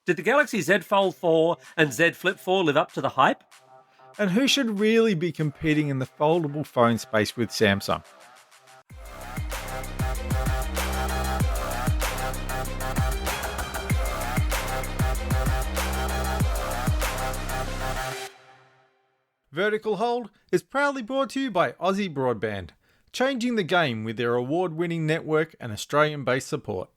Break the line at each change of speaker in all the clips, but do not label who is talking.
Did the Galaxy Z Fold 4 and Z Flip 4 live up to the hype?
And who should really be competing in the foldable phone space with Samsung? Vertical Hold is proudly brought to you by Aussie Broadband, changing the game with their award-winning network and Australian-based support.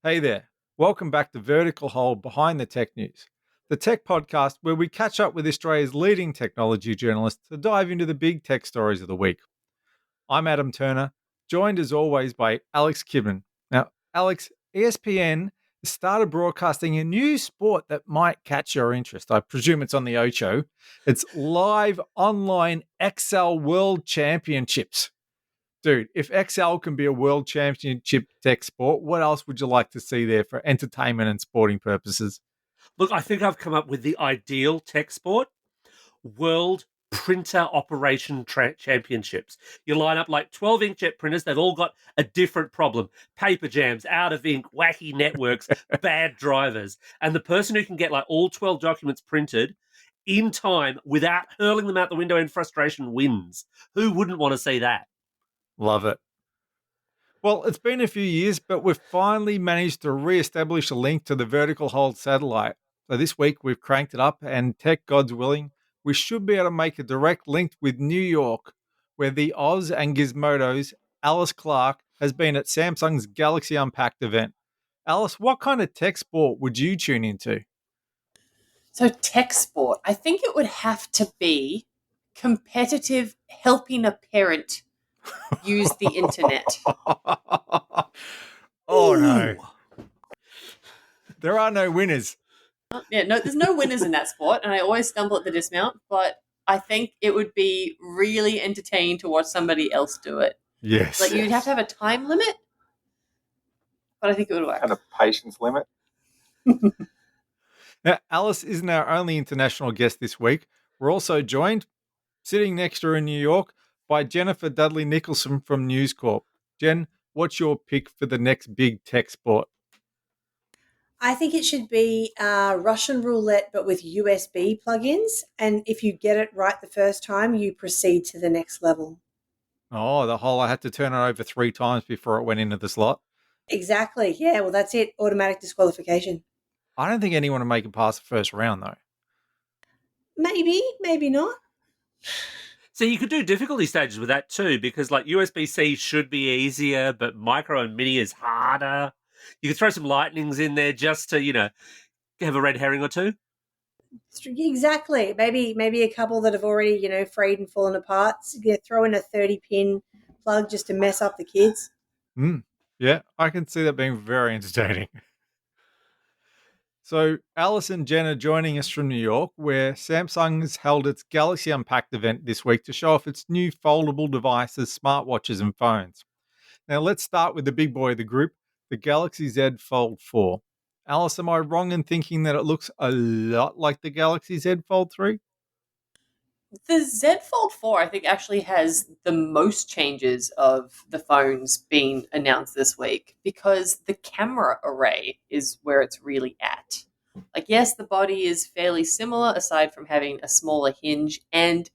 Hey there, welcome back to Vertical Hold Behind the Tech News, the tech podcast where we catch up with Australia's leading technology journalists to dive into the big tech stories of the week. I'm Adam Turner, joined as always by Alex Kidman. Now, Alex, ESPN started broadcasting a new sport that might catch your interest. I presume it's on the Ocho. It's live online XL World Championships. Dude, if XL can be a world championship tech sport, what else would you like to see there for entertainment and sporting purposes?
Look, I think I've come up with the ideal tech sport. World Printer Operation Championships. You line up like 12 inkjet printers. They've all got a different problem. Paper jams, out of ink, wacky networks, bad drivers. And the person who can get like all 12 documents printed in time without hurling them out the window in frustration wins. Who wouldn't want to see that?
Love it. Well, it's been a few years, but we've finally managed to re-establish a link to the Vertical Hold satellite. So this week we've cranked it up, and tech gods willing, we should be able to make a direct link with New York, where the Oz and Gizmodo's Alice Clarke has been at Samsung's Galaxy Unpacked event. Alice, what kind of tech sport would you tune into?
So tech sport, I think it would have to be competitive helping a parent use the internet.
Oh, no. There are no winners.
Yeah, no, there's no winners in that sport, and I always stumble at the dismount, but I think it would be really entertaining to watch somebody else do it.
Yes.
Like, you'd have to have a time limit, but I think it would work.
And a patience limit.
Now, Alice isn't our only international guest this week. We're also joined, sitting next to her in New York, by Jennifer Dudley-Nicholson from News Corp. Jen, what's your pick for the next big tech sport?
I think it should be Russian roulette, but with USB plugins. And if you get it right the first time, you proceed to the next level.
Oh, the whole I had to turn it over 3 times before it went into the slot.
Exactly. Yeah, well, that's it. Automatic disqualification.
I don't think anyone would make it past the first round, though.
Maybe, maybe not.
So you could do difficulty stages with that too, because like USB-C should be easier, but micro and mini is harder. You could throw some lightnings in there just to, have a red herring or two.
Exactly. Maybe a couple that have already, frayed and fallen apart. So you throw in a 30-pin plug just to mess up the kids.
Yeah, I can see that being very entertaining. So Alice and Jen are joining us from New York, where Samsung has held its Galaxy Unpacked event this week to show off its new foldable devices, smartwatches and phones. Now let's start with the big boy of the group, the Galaxy Z Fold 4. Alice, am I wrong in thinking that it looks a lot like the Galaxy Z Fold 3?
The Z Fold 4, I think, actually has the most changes of the phones being announced this week because the camera array is where it's really at. Like, yes, the body is fairly similar aside from having a smaller hinge and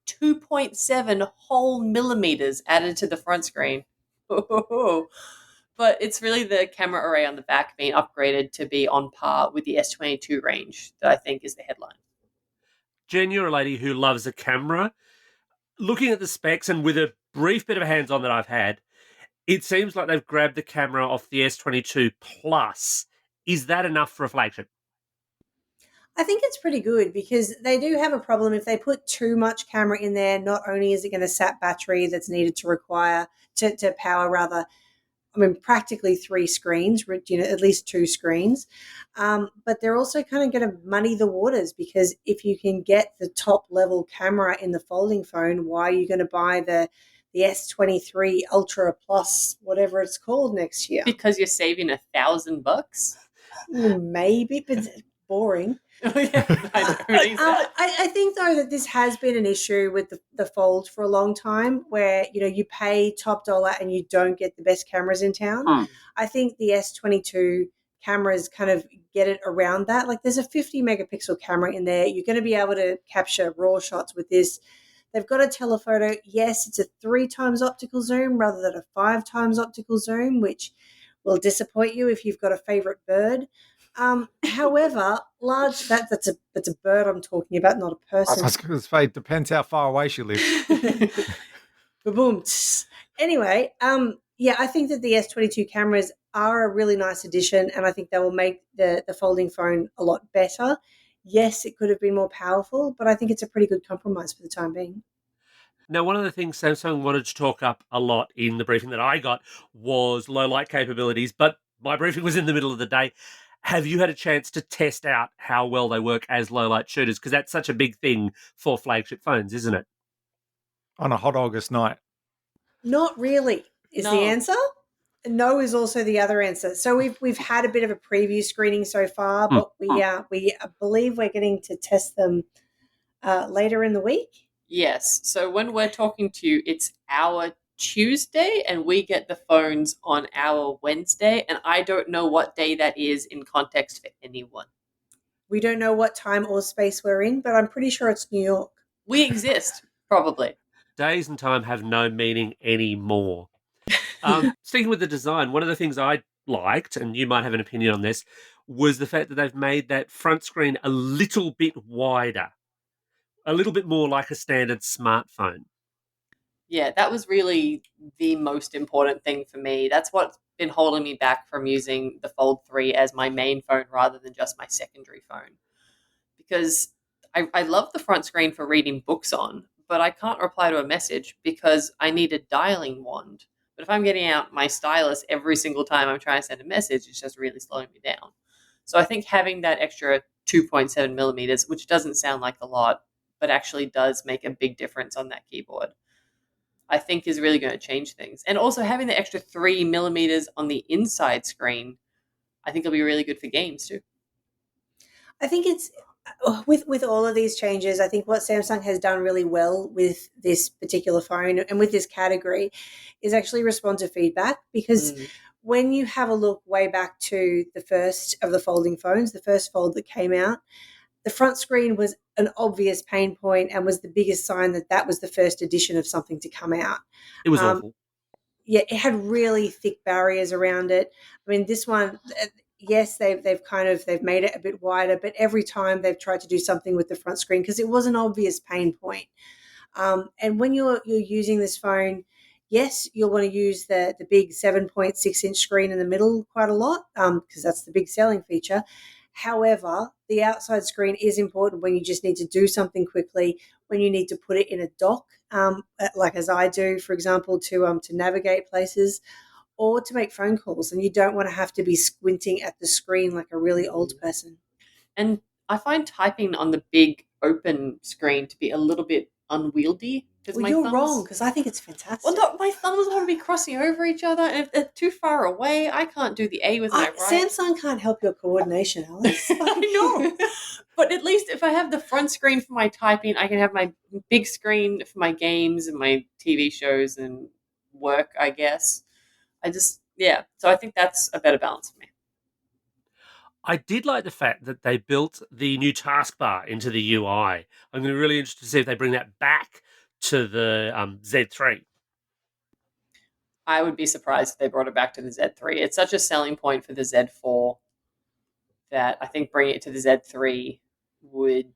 2.7 whole millimeters added to the front screen. But it's really the camera array on the back being upgraded to be on par with the S22 range that I think is the headline.
Jen, you're a lady who loves a camera. Looking at the specs and with a brief bit of hands-on that I've had, it seems like they've grabbed the camera off the S22 Plus. Is that enough for a flagship?
I think it's pretty good because they do have a problem. If they put too much camera in there, not only is it going to sap battery that's needed to power practically 3 screens, at least 2 screens. But they're also kind of going to muddy the waters because if you can get the top level camera in the folding phone, why are you going to buy the S23 Ultra Plus, whatever it's called, next year?
Because you're saving $1,000?
Maybe, but it's boring. I think, though, that this has been an issue with the Fold for a long time where, you pay top dollar and you don't get the best cameras in town. I think the S22 cameras kind of get it around that. Like there's a 50 megapixel camera in there. You're going to be able to capture raw shots with this. They've got a telephoto. Yes, it's a 3 times optical zoom rather than a 5 times optical zoom, which will disappoint you if you've got a favorite bird. However, that's a bird I'm talking about, not a person.
I was going to say, it depends how far away she lives.
Boom. Anyway, yeah, I think that the S22 cameras are a really nice addition, and I think they will make the folding phone a lot better. Yes, it could have been more powerful, but I think it's a pretty good compromise for the time being.
Now, one of the things Samsung wanted to talk up a lot in the briefing that I got was low light capabilities, but my briefing was in the middle of the day. Have you had a chance to test out how well they work as low light shooters? Because that's such a big thing for flagship phones, isn't it?
On a hot August night.
Not really is the answer. No is also the other answer. So we've had a bit of a preview screening so far, but we believe we're getting to test them later in the week.
Yes. So when we're talking to you, it's our Tuesday and we get the phones on our Wednesday. And I don't know what day that is in context for anyone.
We don't know what time or space we're in, but I'm pretty sure it's New York.
We exist, probably.
Days and time have no meaning anymore. Sticking with the design, one of the things I liked, and you might have an opinion on this, was the fact that they've made that front screen a little bit wider, a little bit more like a standard smartphone.
Yeah, that was really the most important thing for me. That's what's been holding me back from using the Fold 3 as my main phone rather than just my secondary phone. Because I love the front screen for reading books on, but I can't reply to a message because I need a dialing wand. But if I'm getting out my stylus every single time I'm trying to send a message, it's just really slowing me down. So I think having that extra 2.7 millimeters, which doesn't sound like a lot, but actually does make a big difference on that keyboard, I think is really going to change things. And also having the extra 3 millimeters on the inside screen, I think will be really good for games too.
I think it's with all of these changes, I think what Samsung has done really well with this particular phone and with this category is actually respond to feedback, because when you have a look way back to the first of the folding phones, the first Fold that came out, the front screen was an obvious pain point and was the biggest sign that that was the first edition of something to come out.
It was awful.
Yeah, it had really thick barriers around it. I mean, this one, yes, they've made it a bit wider, but every time they've tried to do something with the front screen because it was an obvious pain point. And when you're using this phone, yes, you'll want to use the big 7.6-inch screen in the middle quite a lot because that's the big selling feature. However, the outside screen is important when you just need to do something quickly, when you need to put it in a dock, like as I do, for example, to navigate places or to make phone calls. And you don't want to have to be squinting at the screen like a really old person.
And I find typing on the big open screen to be a little bit unwieldy.
Well, you're wrong, because I think it's fantastic.
Well, no, my thumbs want to be crossing over each other, and if they're too far away, I can't do the A with my right.
Samsung can't help your coordination, Alice.
I know. But at least if I have the front screen for my typing, I can have my big screen for my games and my TV shows and work, I guess. So I think that's a better balance for me.
I did like the fact that they built the new taskbar into the UI. I'm going to be really interested to see if they bring that back to the Z3.
I would be surprised if they brought it back to the Z3. It's such a selling point for the Z4 that I think bringing it to the Z3 would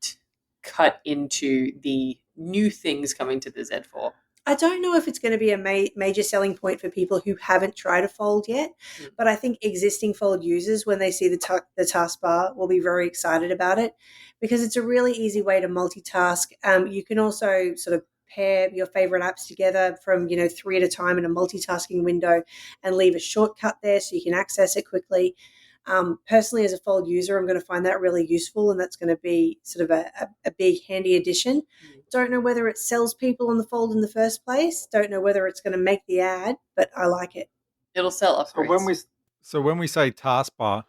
cut into the new things coming to the Z4.
I don't know if it's going to be a major selling point for people who haven't tried a Fold yet, but I think existing Fold users, when they see the taskbar, will be very excited about it because it's a really easy way to multitask. You can also sort of pair your favorite apps together from 3 at a time in a multitasking window and leave a shortcut there so you can access it quickly. Personally, as a Fold user, I'm going to find that really useful, and that's going to be sort of a big handy addition. Don't know whether it sells people on the Fold in the first place. Don't know whether it's going to make the ad, but I like it.
It'll sell upgrades.
So when we say taskbar,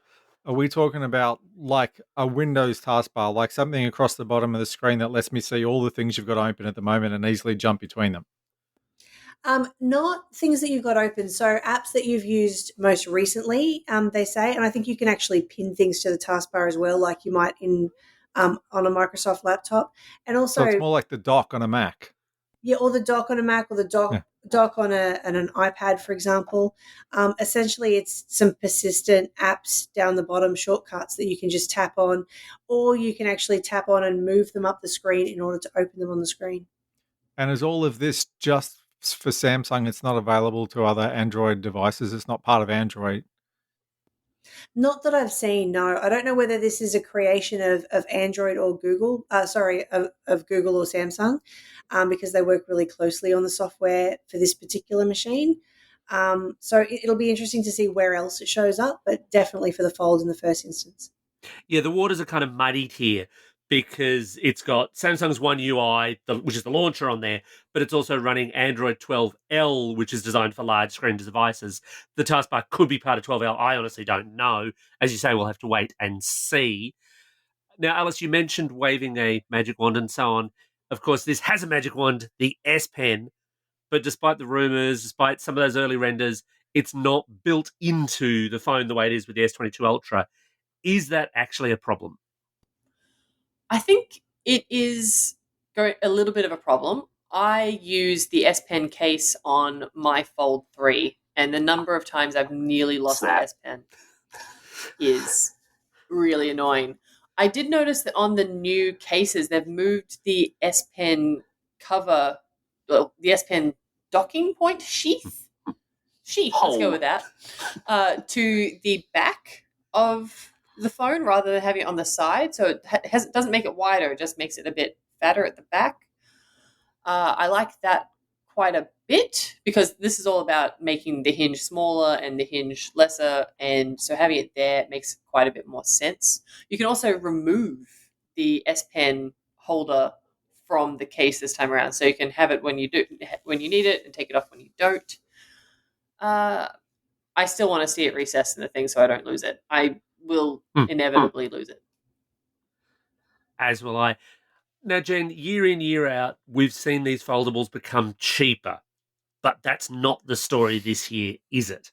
are we talking about like a Windows taskbar, like something across the bottom of the screen that lets me see all the things you've got open at the moment and easily jump between them?
Not things that you've got open. So apps that you've used most recently, they say, and I think you can actually pin things to the taskbar as well, like you might in on a Microsoft laptop, and
So it's
also
more like the dock on a Mac.
yeah, or the dock on a Mac, or the
Yeah.
dock on an iPad, for example. Essentially, it's some persistent apps down the bottom, shortcuts that you can just tap on, or you can actually tap on and move them up the screen in order to open them on the screen.
And is all of this just for Samsung? It's not available to other Android devices. It's not part of Android.
Not that I've seen, no. I don't know whether this is a creation of Android or Google, of Google or Samsung, because they work really closely on the software for this particular machine. So it'll be interesting to see where else it shows up, but definitely for the Fold in the first instance.
Yeah, the waters are kind of muddied here because it's got Samsung's One UI, which is the launcher on there, but it's also running Android 12L, which is designed for large screen devices. The taskbar could be part of 12L. I honestly don't know. As you say, we'll have to wait and see. Now, Alice, you mentioned waving a magic wand and so on. Of course, this has a magic wand, the S Pen, but despite the rumors, despite some of those early renders, it's not built into the phone the way it is with the S22 Ultra. Is that actually a problem?
I think it is a little bit of a problem. I use the S Pen case on my Fold 3, and the number of times I've nearly lost the S Pen is really annoying. I did notice that on the new cases, they've moved the S Pen cover, well, the S Pen docking point sheath. Let's go with that. To the back of the phone rather than having it on the side, so it doesn't make it wider; it just makes it a bit fatter at the back. I like that quite a bit because this is all about making the hinge smaller and the hinge lesser, and so having it there makes quite a bit more sense. You can also remove the S Pen holder from the case this time around, so you can have it when you need it, and take it off when you don't. I still want to see it recessed in the thing so I don't lose it. I will inevitably lose it.
As will I. Now, Jen, year in, year out, we've seen these foldables become cheaper, but that's not the story this year, is it?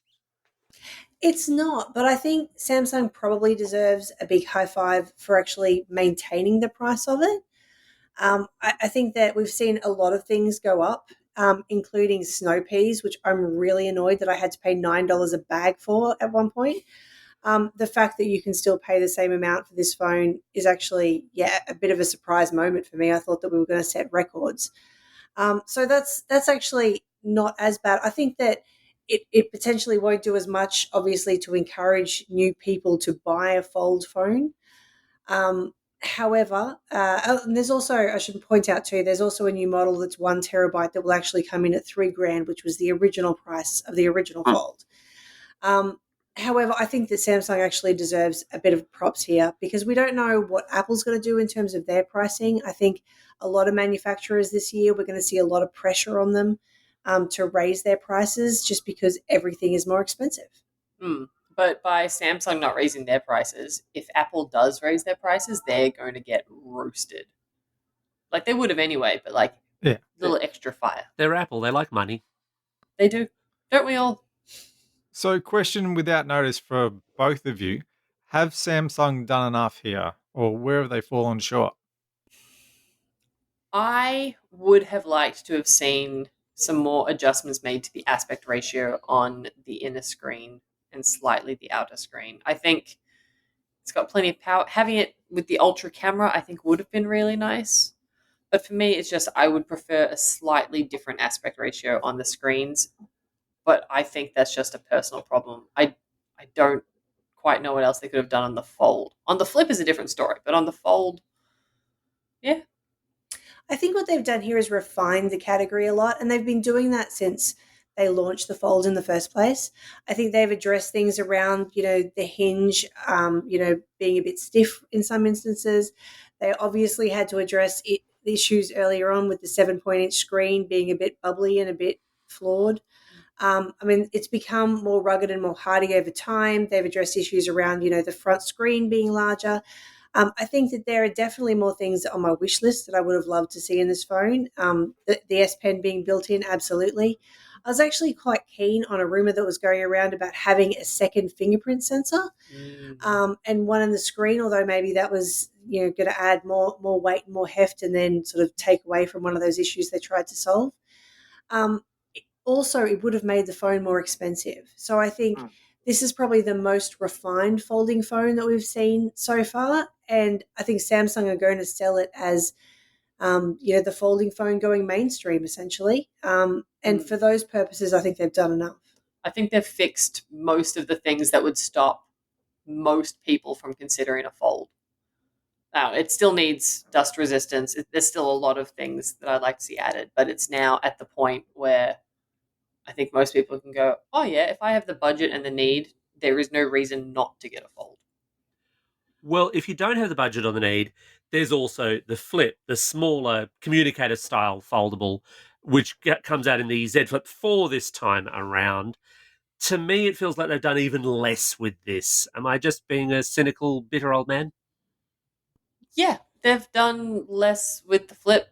It's not, but I think Samsung probably deserves a big high five for actually maintaining the price of it. I think that we've seen a lot of things go up, including snow peas, which I'm really annoyed that I had to pay $9 a bag for at one point. The fact that you can still pay the same amount for this phone is actually, a bit of a surprise moment for me. I thought that we were going to set records. So that's actually not as bad. I think that it potentially won't do as much, obviously, to encourage new people to buy a fold phone. However, and there's also, I should point out too, there's also a new model that's 1 terabyte that will actually come in at $3,000, which was the original price of the original Fold. However, I think that Samsung actually deserves a bit of props here because we don't know what Apple's going to do in terms of their pricing. I think a lot of manufacturers this year, we're going to see a lot of pressure on them to raise their prices just because everything is more expensive.
But by Samsung not raising their prices, if Apple does raise their prices, they're going to get roasted. Like they would have anyway, but a little extra fire.
They're Apple. They like money.
They do. Don't we all?
So, question without notice for both of you. Have Samsung done enough here, or where have they fallen short?
I would have liked to have seen some more adjustments made to the aspect ratio on the inner screen and slightly the outer screen. I think it's got plenty of power. Having it with the ultra camera, I think, would have been really nice. But for me, it's just I would prefer a slightly different aspect ratio on the screens. But I think that's just a personal problem. I don't quite know what else they could have done on the Fold. On the Flip is a different story, but on the Fold, yeah.
I think what they've done here is refined the category a lot, and they've been doing that since they launched the Fold in the first place. I think they've addressed things around, the hinge, being a bit stiff in some instances. They obviously had to address the issues earlier on with the 7-point-inch screen being a bit bubbly and a bit flawed. It's become more rugged and more hardy over time. They've addressed issues around, the front screen being larger. I think that there are definitely more things on my wish list that I would have loved to see in this phone. The S Pen being built in, absolutely. I was actually quite keen on a rumor that was going around about having a second fingerprint sensor and one on the screen, although maybe that was going to add more weight and more heft and then sort of take away from one of those issues they tried to solve. Also, it would have made the phone more expensive. So I think this is probably the most refined folding phone that we've seen so far. And I think Samsung are going to sell it as, the folding phone going mainstream, essentially. And for those purposes, I think they've done enough.
I think they've fixed most of the things that would stop most people from considering a fold. Now, it still needs dust resistance. There's still a lot of things that I'd like to see added, but it's now at the point where I think most people can go, oh yeah, if I have the budget and the need, there is no reason not to get a fold.
Well, if you don't have the budget or the need, there's also the Flip, the smaller communicator style foldable, which comes out in the Z Flip 4 this time around. To me, it feels like they've done even less with this. Am I just being a cynical, bitter old man?
Yeah, they've done less with the Flip.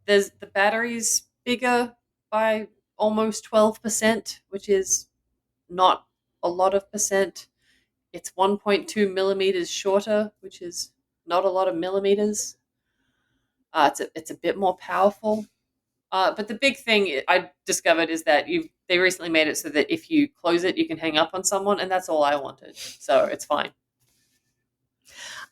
The battery's bigger by almost 12%, which is not a lot of percent. It's 1.2 millimeters shorter, which is not a lot of millimeters. It's a bit more powerful. But the big thing I discovered is that they recently made it so that if you close it, you can hang up on someone, and that's all I wanted. So it's fine.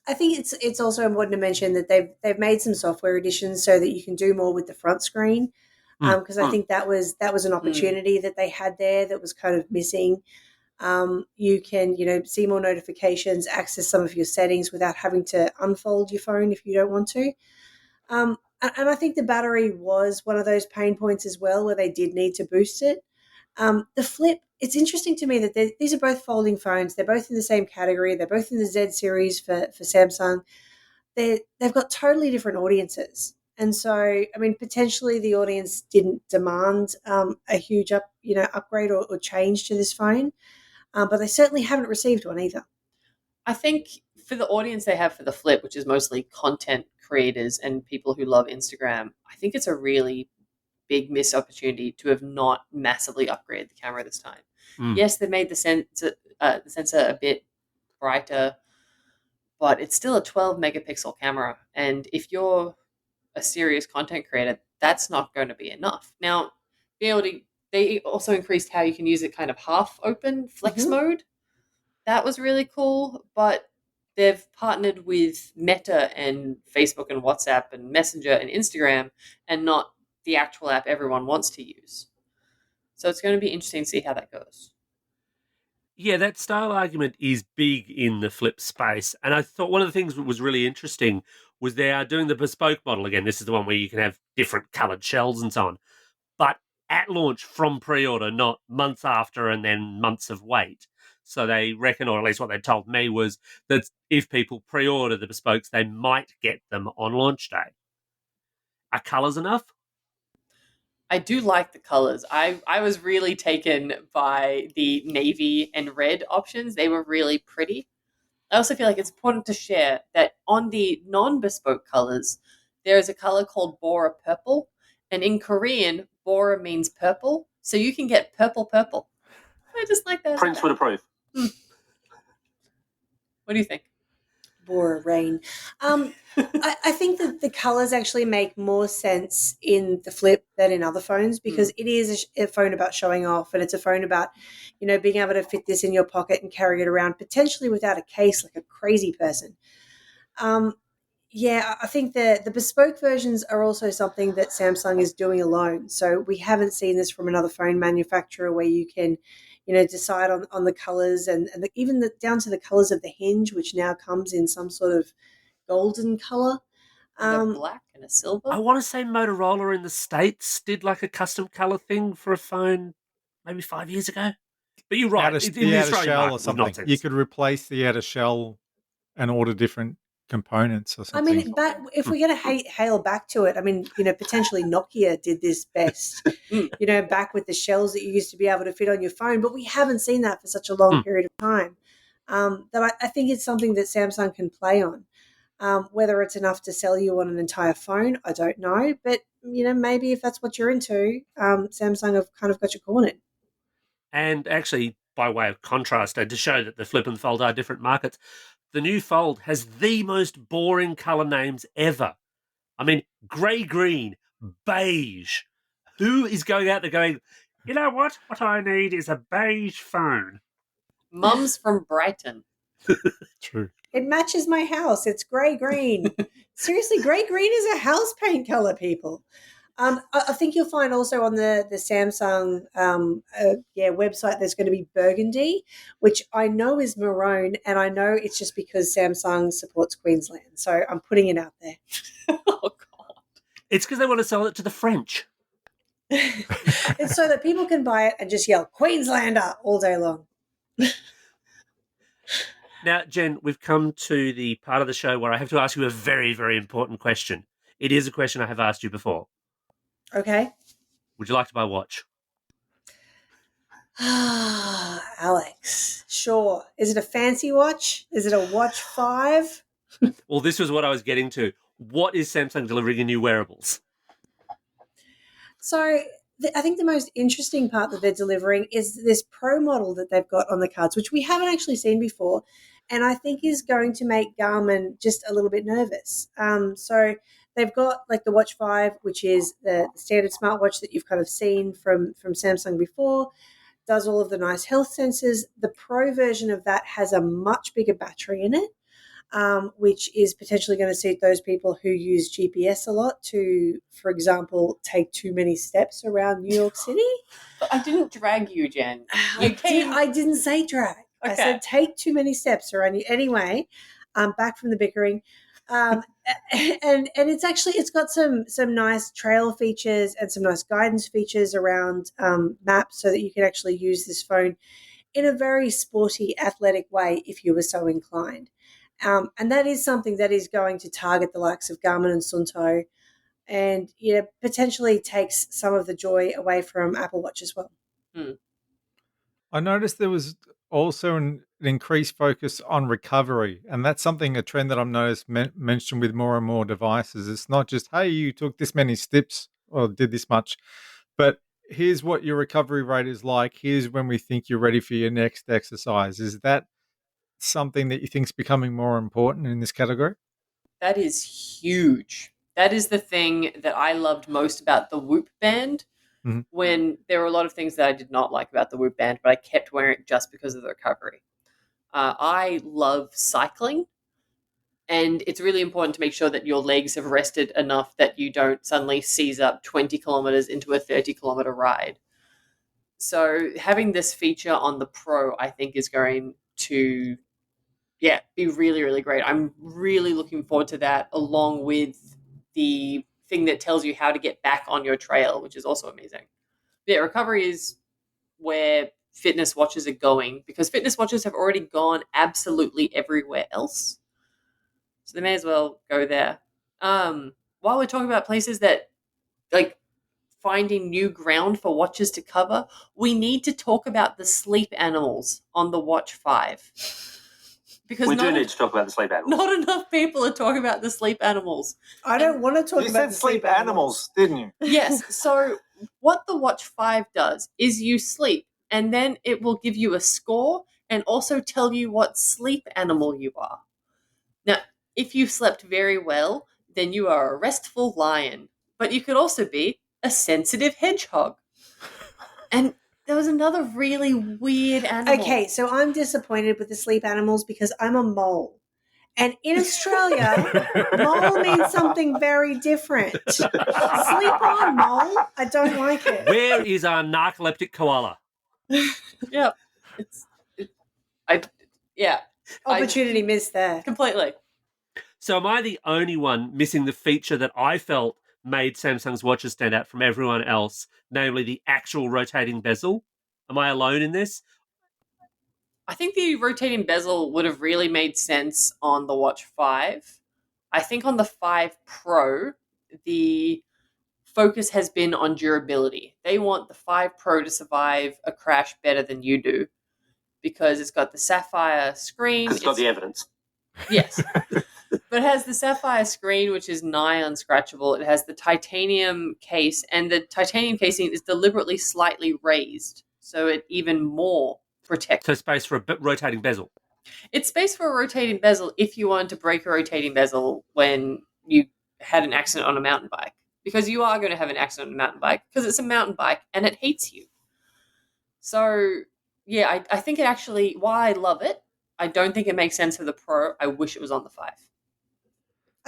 I think it's also important to mention that they've made some software additions so that you can do more with the front screen. Because I think that was an opportunity that they had there that was kind of missing. You can see more notifications, access some of your settings without having to unfold your phone if you don't want to. And I think the battery was one of those pain points as well, where they did need to boost it. The Flip, it's interesting to me that these are both folding phones. They're both in the same category. They're both in the Z series for Samsung. They've got totally different audiences. And so, I mean, potentially the audience didn't demand a huge upgrade or change to this phone, but they certainly haven't received one either.
I think for the audience they have for the Flip, which is mostly content creators and people who love Instagram, I think it's a really big missed opportunity to have not massively upgraded the camera this time. Yes, they made the sensor a bit brighter, but it's still a 12 megapixel camera. And if you're a serious content creator, that's not going to be enough. Now, they also increased how you can use it kind of half open, flex mode. That was really cool, but they've partnered with Meta and Facebook and WhatsApp and Messenger and Instagram and not the actual app everyone wants to use. So it's going to be interesting to see how that goes.
Yeah, that style argument is big in the Flip space. And I thought one of the things that was really interesting was they are doing the bespoke model again. This is the one where you can have different coloured shells and so on. But at launch from pre-order, not months after and then months of wait. So they reckon, or at least what they told me, was that if people pre-order the bespokes, they might get them on launch day. Are colours enough?
I do like the colors. I was really taken by the navy and red options. They were really pretty. I also feel like it's important to share that on the non-bespoke colors, there is a color called Bora Purple. And in Korean, Bora means purple. So you can get purple. I just like that.
Prince would approve.
What do you think?
Bora rain. I think that the colors actually make more sense in the Flip than in other phones because it is a phone about showing off, and it's a phone about, being able to fit this in your pocket and carry it around potentially without a case like a crazy person. Yeah, I think the bespoke versions are also something that Samsung is doing alone. So we haven't seen this from another phone manufacturer where you can, decide on the colors and even down to the colors of the hinge, which now comes in some sort of golden color.
A black and a silver.
I want to say Motorola in the States did like a custom color thing for a phone maybe 5 years ago. But you're right.
The outer shell or something. You could replace the outer shell and order different components or something.
I mean, but if we're going to hail back to it, I mean, potentially Nokia did this best, back with the shells that you used to be able to fit on your phone, but we haven't seen that for such a long period of time. That I think it's something that Samsung can play on. Whether it's enough to sell you on an entire phone, I don't know. But, maybe if that's what you're into, Samsung have kind of got you cornered.
And actually, by way of contrast, and to show that the Flip and the Fold are different markets, the new Fold has the most boring colour names ever. I mean, grey-green, beige. Who is going out there going, you know what? What I need is a beige phone.
Mum's from Brighton.
True.
It matches my house. It's grey-green. Seriously, grey-green is a house paint colour, people. I think you'll find also on the Samsung website there's going to be burgundy, which I know is maroon, and I know it's just because Samsung supports Queensland. So I'm putting it out there.
Oh, God.
It's because they want to sell it to the French.
It's so that people can buy it and just yell Queenslander all day long.
Now, Jen, we've come to the part of the show where I have to ask you a very, very important question. It is a question I have asked you before.
Okay.
Would you like to buy a watch?
Alex, sure. Is it a fancy watch? Is it a Watch 5?
Well, this was what I was getting to. What is Samsung delivering in new wearables?
So I think the most interesting part that they're delivering is this Pro model that they've got on the cards, which we haven't actually seen before, and I think is going to make Garmin just a little bit nervous. So they've got like the Watch 5, which is the standard smartwatch that you've kind of seen from Samsung before, does all of the nice health sensors. The Pro version of that has a much bigger battery in it, which is potentially going to suit those people who use GPS a lot to, for example, take too many steps around New York City.
But I didn't drag you, Jen.
I didn't say drag.
Okay.
I said take too many steps around you. Anyway, back from the bickering. And it's got some nice trail features and some nice guidance features around maps so that you can actually use this phone in a very sporty, athletic way if you were so inclined. And that is something that is going to target the likes of Garmin and Sunto and potentially takes some of the joy away from Apple Watch as well.
I noticed there was also an increased focus on recovery, and that's a trend that I've noticed mentioned with more and more devices. It's not just, hey, you took this many steps or did this much, but here's what your recovery rate is like. Here's when we think you're ready for your next exercise. Is that something that you think is becoming more important in this category?
That is huge. That is the thing that I loved most about the Whoop band.
Mm-hmm.
When there were a lot of things that I did not like about the Whoop band, but I kept wearing it just because of the recovery. I love cycling, and it's really important to make sure that your legs have rested enough that you don't suddenly seize up 20 kilometers into a 30-kilometer ride. So having this feature on the Pro, I think, is going to be really, really great. I'm really looking forward to that, along with the thing that tells you how to get back on your trail, which is also amazing. Yeah, recovery is where fitness watches are going, because fitness watches have already gone absolutely everywhere else. So they may as well go there. While we're talking about places that, like, finding new ground for watches to cover, we need to talk about the sleep animals on the Watch 5. Because
we do need to talk about the sleep animals.
Not enough people are talking about the sleep animals.
I don't want to talk
You
about
said
the
sleep animals, didn't you?
Yes. So what the Watch 5 does is you sleep, and then it will give you a score and also tell you what sleep animal you are. Now, if you slept very well, then you are a restful lion. But you could also be a sensitive hedgehog. And there was another really weird animal.
Okay, so I'm disappointed with the sleep animals because I'm a mole. And in Australia, mole means something very different. Sleep on, mole. I don't like it.
Where is our narcoleptic koala?
Yeah.
Opportunity missed there.
Completely.
So am I the only one missing the feature that I felt made Samsung's watches stand out from everyone else, namely the actual rotating bezel? Am I alone in this?
I think the rotating bezel would have really made sense on the Watch 5. I think on the 5 Pro, the focus has been on durability. They want the 5 Pro to survive a crash better than you do, because it's got the sapphire screen.
Because it's got the evidence.
Yes. But But it has the sapphire screen, which is nigh unscratchable. It has the titanium case, and the titanium casing is deliberately slightly raised, so it even more protects.
So space for a rotating bezel.
It's space for a rotating bezel if you wanted to break a rotating bezel when you had an accident on a mountain bike. Because you are going to have an accident on a mountain bike, because it's a mountain bike and it hates you. So, yeah, I think it actually, while I love it, I don't think it makes sense for the Pro. I wish it was on the 5.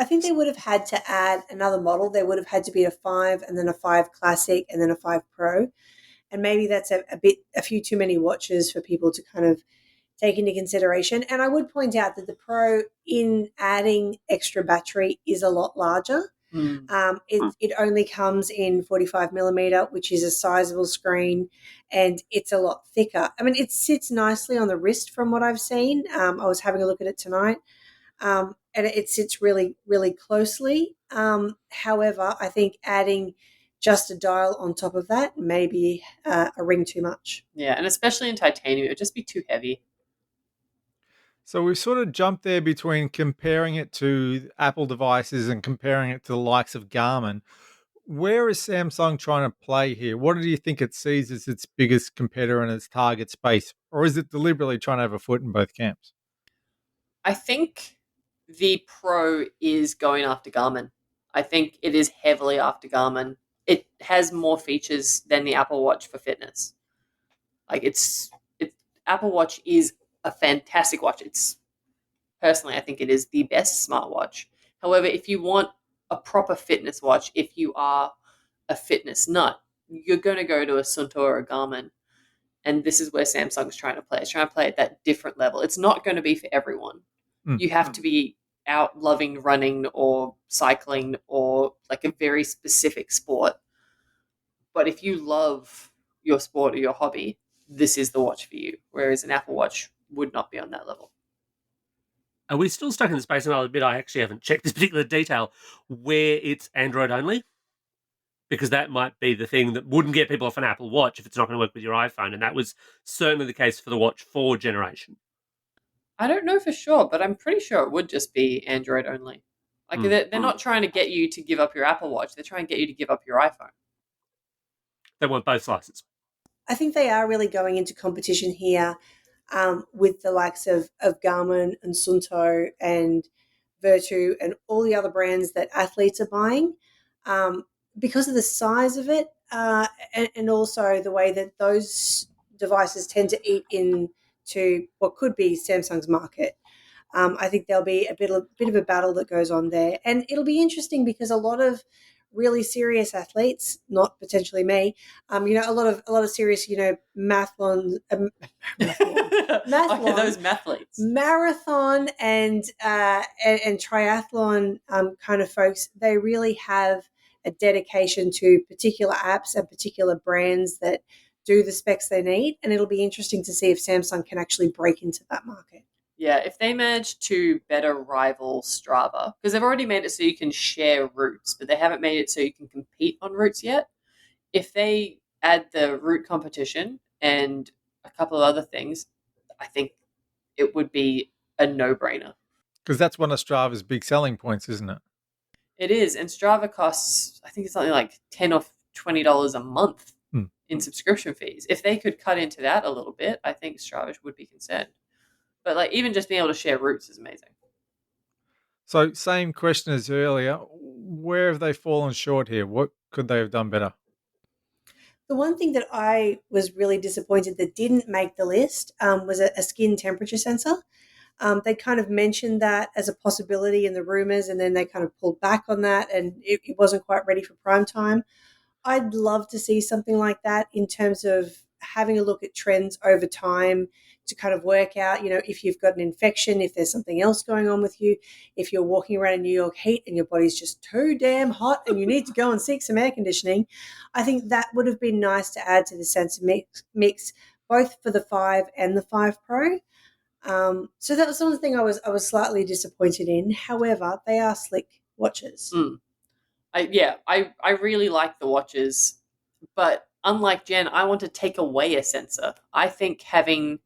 I think they would have had to add another model. There would have had to be a 5 and then a 5 Classic and then a 5 Pro. And maybe that's a few too many watches for people to kind of take into consideration. And I would point out that the Pro, in adding extra battery, is a lot larger. It only comes in 45 millimeter, which is a sizable screen, and it's a lot thicker. I mean, it sits nicely on the wrist from what I've seen. I was having a look at it tonight, and it sits really, really closely. However, I think adding just a dial on top of that may be a ring too much.
Yeah, and especially in titanium, it would just be too heavy.
So we've sort of jumped there between comparing it to Apple devices and comparing it to the likes of Garmin. Where is Samsung trying to play here? What do you think it sees as its biggest competitor in its target space? Or is it deliberately trying to have a foot in both camps?
I think the Pro is going after Garmin. I think it is heavily after Garmin. It has more features than the Apple Watch for fitness. Like Apple Watch is a fantastic watch. Personally, I think it is the best smartwatch. However, if you want a proper fitness watch, if you are a fitness nut, you're going to go to a Sunto or a Garmin. And this is where Samsung's trying to play. It's trying to play at that different level. It's not going to be for everyone. You have to be out loving running or cycling or like a very specific sport. But if you love your sport or your hobby, this is the watch for you. Whereas an Apple Watch would not be on that level.
Are we still stuck in the space? And I'll admit I actually haven't checked this particular detail where it's Android only, because that might be the thing that wouldn't get people off an Apple Watch if it's not going to work with your iPhone, and that was certainly the case for the Watch 4 generation.
I don't know for sure, but I'm pretty sure it would just be Android only. Like they're not trying to get you to give up your Apple Watch. They're trying to get you to give up your iPhone.
They want both slices.
I think they are really going into competition here with the likes of Garmin and Sunto and Vertu and all the other brands that athletes are buying because of the size of it and also the way that those devices tend to eat into what could be Samsung's market. I think there'll be a bit of a battle that goes on there, and it'll be interesting because a lot of really serious athletes, not potentially me, a lot of serious, mathlon,
Okay, those mathletes,
marathon and triathlon kind of folks. They really have a dedication to particular apps and particular brands that do the specs they need, and it'll be interesting to see if Samsung can actually break into that market.
Yeah, if they manage to better rival Strava, because they've already made it so you can share routes, but they haven't made it so you can compete on routes yet. If they add the route competition and a couple of other things, I think it would be a no-brainer.
Because that's one of Strava's big selling points, isn't it?
It is, and Strava costs, I think it's something like $10 or $20 a month in subscription fees. If they could cut into that a little bit, I think Strava would be concerned. But like even just being able to share routes is amazing.
So same question as earlier. Where have they fallen short here? What could they have done better?
The one thing that I was really disappointed that didn't make the list was a skin temperature sensor. They kind of mentioned that as a possibility in the rumors, and then they kind of pulled back on that, and it wasn't quite ready for prime time. I'd love to see something like that in terms of having a look at trends over time to kind of work out, if you've got an infection, if there's something else going on with you, if you're walking around in New York heat and your body's just too damn hot and you need to go and seek some air conditioning. I think that would have been nice to add to the sensor mix both for the 5 and the 5 Pro. So that was the one thing I was slightly disappointed in. However, they are slick watches.
I really like the watches, but unlike Jen, I want to take away a sensor. I think having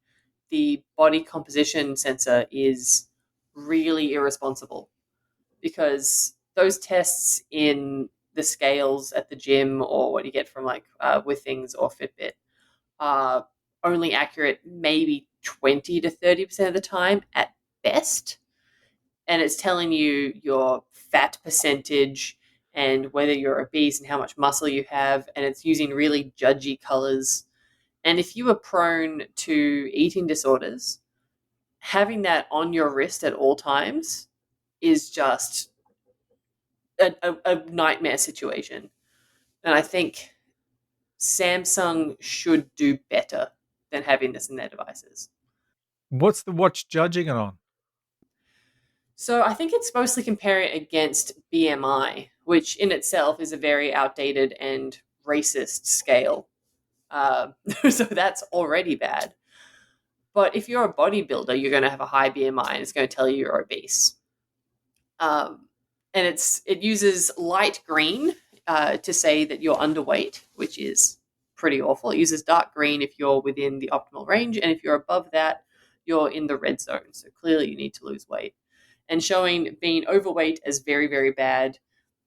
the body composition sensor is really irresponsible. because those tests in the scales at the gym or what you get from like with things or Fitbit are only accurate maybe 20 to 30% of the time at best. And it's telling you your fat percentage and whether you're obese and how much muscle you have. And it's using really judgy colors. And if you are prone to eating disorders, having that on your wrist at all times is just a nightmare situation. And I think Samsung should do better than having this in their devices.
What's the watch judging it on?
So I think it's mostly comparing it against BMI, which in itself is a very outdated and racist scale. So that's already bad. But if you're a bodybuilder, you're going to have a high BMI and it's going to tell you you're obese. And it uses light green to say that you're underweight, which is pretty awful. It uses dark green if you're within the optimal range, and if you're above that, you're in the red zone. So clearly you need to lose weight. And showing being overweight as very, very bad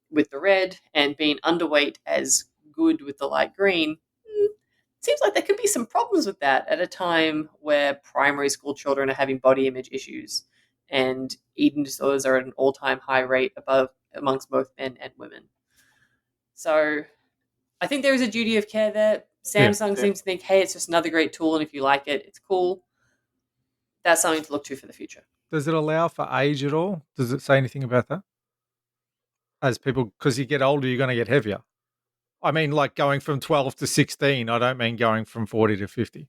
with the red and being underweight as good with the light green, seems like there could be some problems with that at a time where primary school children are having body image issues and eating disorders are at an all-time high rate amongst both men and women. So I think there is a duty of care there. Samsung seems to think, hey, it's just another great tool, and if you like it, it's cool. That's something to look to for the future.
Does it allow for age at all? Does it say anything about that? As people, because you get older, you're going to get heavier. I mean, like going from 12 to 16. I don't mean going from 40 to 50.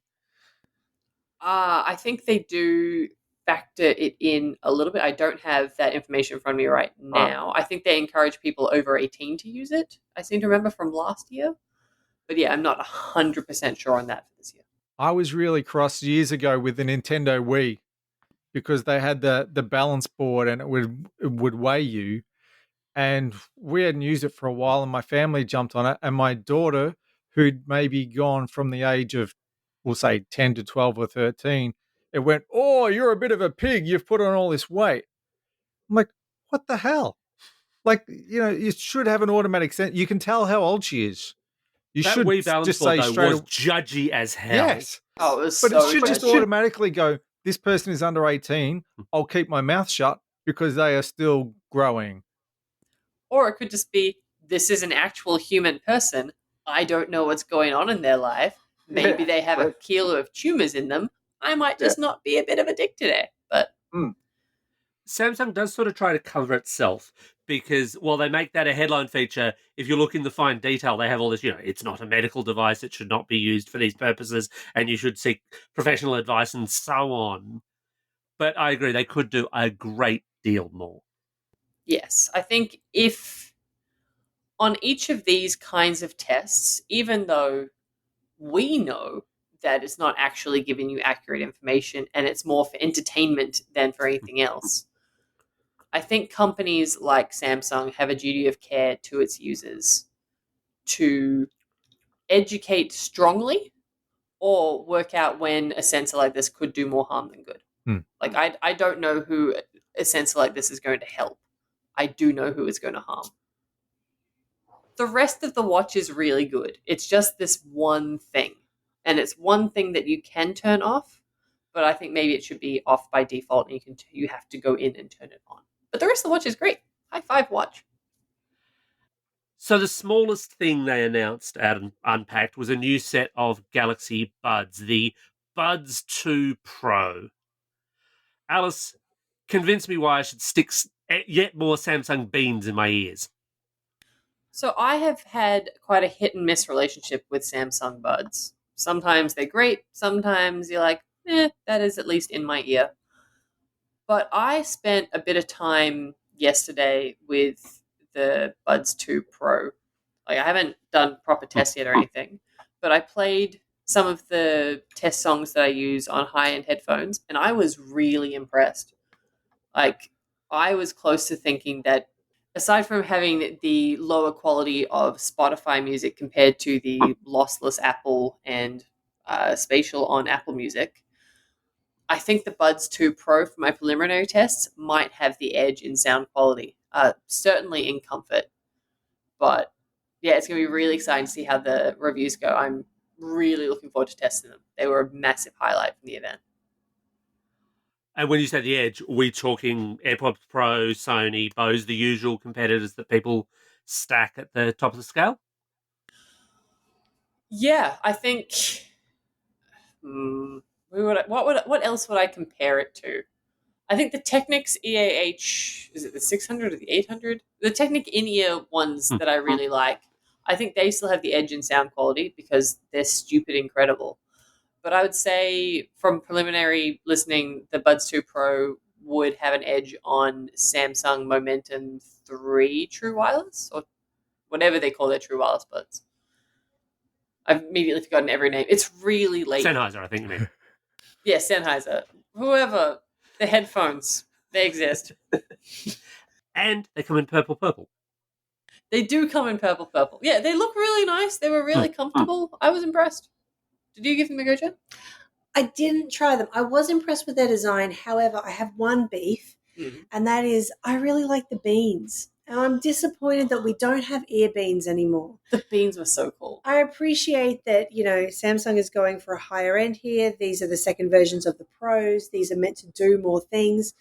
I think they do factor it in a little bit. I don't have that information in front of me right now. I think they encourage people over 18 to use it. I seem to remember from last year. But yeah, I'm not 100% sure on that for this year.
I was really cross years ago with the Nintendo Wii because they had the balance board and it would weigh you. And we hadn't used it for a while and my family jumped on it. And my daughter, who'd maybe gone from the age of, we'll say 10 to 12 or 13, it went, oh, you're a bit of a pig. You've put on all this weight. I'm like, what the hell? Like, you should have an automatic sense. You can tell how old she is. You
That
should
Wii balance
just
board,
say
though,
straight
was judgy as hell.
Yes.
Oh, it was
But
so
it should just
judgy.
automatically go, this person is under 18. I'll keep my mouth shut because they are still growing.
Or it could just be, this is an actual human person. I don't know what's going on in their life. Maybe they have a kilo of tumors in them. I might just not be a bit of a dick today. But
Samsung does sort of try to cover itself because while they make that a headline feature, if you look in the fine detail, they have all this, it's not a medical device, it should not be used for these purposes, and you should seek professional advice and so on. But I agree, they could do a great deal more.
yes, I think if on each of these kinds of tests, even though we know that it's not actually giving you accurate information and it's more for entertainment than for anything else, I think companies like Samsung have a duty of care to its users to educate strongly or work out when a sensor like this could do more harm than good. Like, I don't know who a sensor like this is going to help. I do know who it's going to harm. The rest of the watch is really good. It's just this one thing. And it's one thing that you can turn off, but I think maybe it should be off by default and you have to go in and turn it on. But the rest of the watch is great. High five, watch.
So the smallest thing they announced at Unpacked was a new set of Galaxy Buds, the Buds 2 Pro. Alice, convince me why I should stick yet more Samsung beans in my ears.
So I have had quite a hit and miss relationship with Samsung Buds. Sometimes they're great. Sometimes you're like, that is at least in my ear. But I spent a bit of time yesterday with the Buds 2 Pro. Like, I haven't done proper tests yet or anything, but I played some of the test songs that I use on high-end headphones, and I was really impressed. Like, I was close to thinking that aside from having the lower quality of Spotify music compared to the lossless Apple and spatial on Apple Music, I think the Buds 2 Pro for my preliminary tests might have the edge in sound quality. certainly in comfort. But yeah, it's going to be really exciting to see how the reviews go. I'm really looking forward to testing them. They were a massive highlight from the event.
And when you say the edge, are we talking AirPods Pro, Sony, Bose, the usual competitors that people stack at the top of the scale?
Yeah, I think. What else would I compare it to? I think the Technics EAH, is it the 600 or the 800? The Technic in-ear ones that I really like. I think they still have the edge in sound quality because they're stupid incredible. But I would say from preliminary listening, the Buds 2 Pro would have an edge on Samsung Momentum 3 True Wireless, or whatever they call their True Wireless buds. I've immediately forgotten every name. It's really late.
Sennheiser, I think you mean.
Yeah, Sennheiser. Whoever. The headphones. They exist.
And they come in purple.
They do come in purple. Yeah, they look really nice. They were really comfortable. I was impressed. Did you give them a go, Jen?
I didn't try them. I was impressed with their design. However, I have one beef, and that is I really like the beans. And I'm disappointed that we don't have ear beans anymore.
The beans were so cool.
I appreciate that, Samsung is going for a higher end here. These are the second versions of the Pros. These are meant to do more things.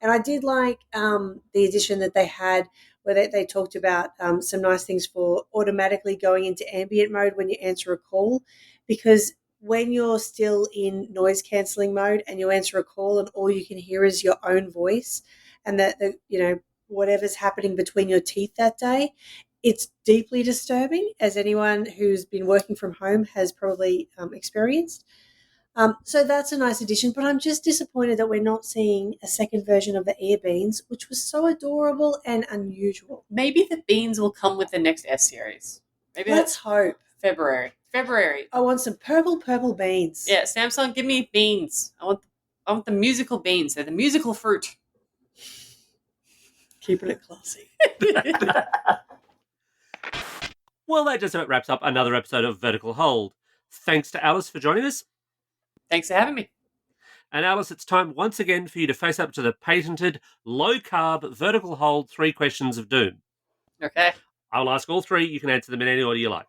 And I did like the addition that they had where they talked about some nice things for automatically going into ambient mode when you answer a call, because when you're still in noise cancelling mode and you answer a call and all you can hear is your own voice and that whatever's happening between your teeth that day, it's deeply disturbing, as anyone who's been working from home has probably experienced. So that's a nice addition, but I'm just disappointed that we're not seeing a second version of the Air Beans, which was so adorable and unusual.
Maybe the beans will come with the next S series. Maybe
Let's hope.
February.
I want some purple beans.
Yeah, Samsung, give me beans. I want the musical beans. They're the musical fruit.
Keeping it classy.
Well, that just about wraps up another episode of Vertical Hold. Thanks to Alice for joining us.
Thanks for having me.
And Alice, it's time once again for you to face up to the patented low-carb Vertical Hold 3 questions of doom.
Okay.
I'll ask all 3. You can answer them in any order you like.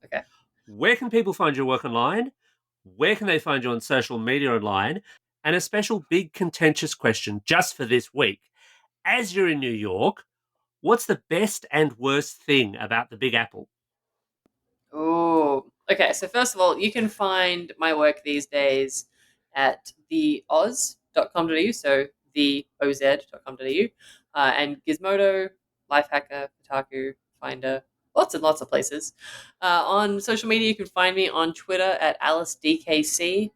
Okay.
Where can people find your work online? Where can they find you on social media online? And a special big contentious question just for this week. As you're in New York, what's the best and worst thing about the Big Apple?
Oh, okay. So first of all, you can find my work these days at theoz.com.au, so theoz.com.au, and Gizmodo, Lifehacker, Kotaku, Finder, lots and lots of places. On social media, you can find me on Twitter at AliceDKC.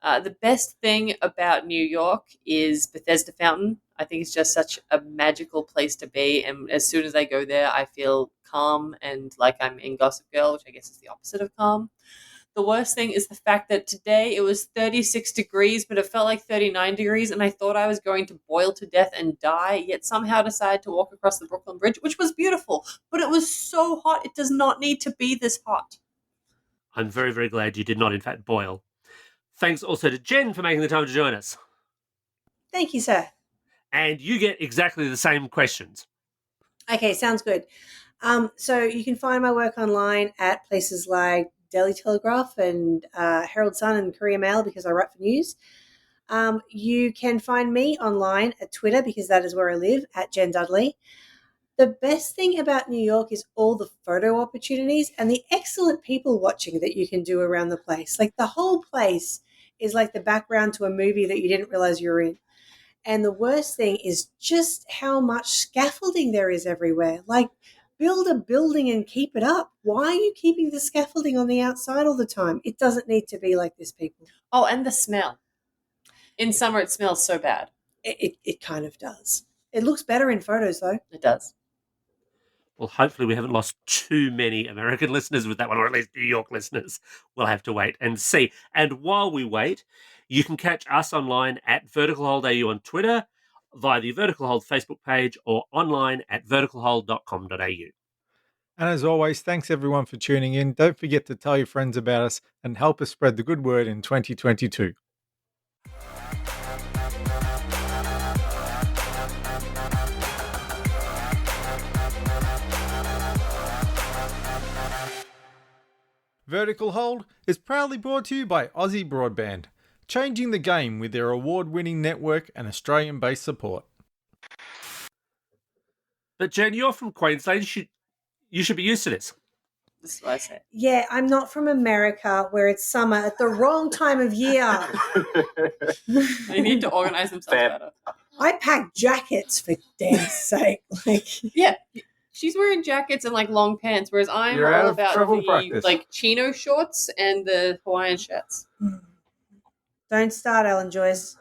The best thing about New York is Bethesda Fountain. I think it's just such a magical place to be, and as soon as I go there, I feel calm and like I'm in Gossip Girl, which I guess is the opposite of calm. The worst thing is the fact that today it was 36 degrees, but it felt like 39 degrees, and I thought I was going to boil to death and die, yet somehow decided to walk across the Brooklyn Bridge, which was beautiful, but it was so hot. It does not need to be this hot.
I'm very, very glad you did not, in fact, boil. Thanks also to Jen for making the time to join us.
Thank you, sir.
And you get exactly the same questions.
Okay, sounds good. So you can find my work online at places like Daily Telegraph and Herald Sun and Courier Mail because I write for news. You can find me online at Twitter because that is where I live, at Jen Dudley. The best thing about New York is all the photo opportunities and the excellent people watching that you can do around the place. Like the whole place is like the background to a movie that you didn't realize you were in. And the worst thing is just how much scaffolding there is everywhere. Like, build a building and keep it up. Why are you keeping the scaffolding on the outside all the time? It doesn't need to be like this, people.
Oh, and the smell. In summer, it smells so bad.
It kind of does. It looks better in photos, though.
It does.
Well, hopefully we haven't lost too many American listeners with that one, or at least New York listeners. We'll have to wait and see. And while we wait, you can catch us online at Vertical Hold AU on Twitter, via the Vertical Hold Facebook page, or online at verticalhold.com.au.
And as always, thanks everyone for tuning in. Don't forget to tell your friends about us and help us spread the good word in 2022. Vertical Hold is proudly brought to you by Aussie Broadband, changing the game with their award-winning network and Australian-based support.
But Jen, you're from Queensland. You should be used to this.
This is what I say.
Yeah, I'm not from America where it's summer at the wrong time of year.
They need to organize themselves
Fair.
better.
I pack jackets for damn sake. Like,
Yeah. She's wearing jackets and like long pants, whereas I'm
You're out
all
of
about
travel
the
practice.
like chino shorts and the Hawaiian shirts.
don't start, Ellen Joyce.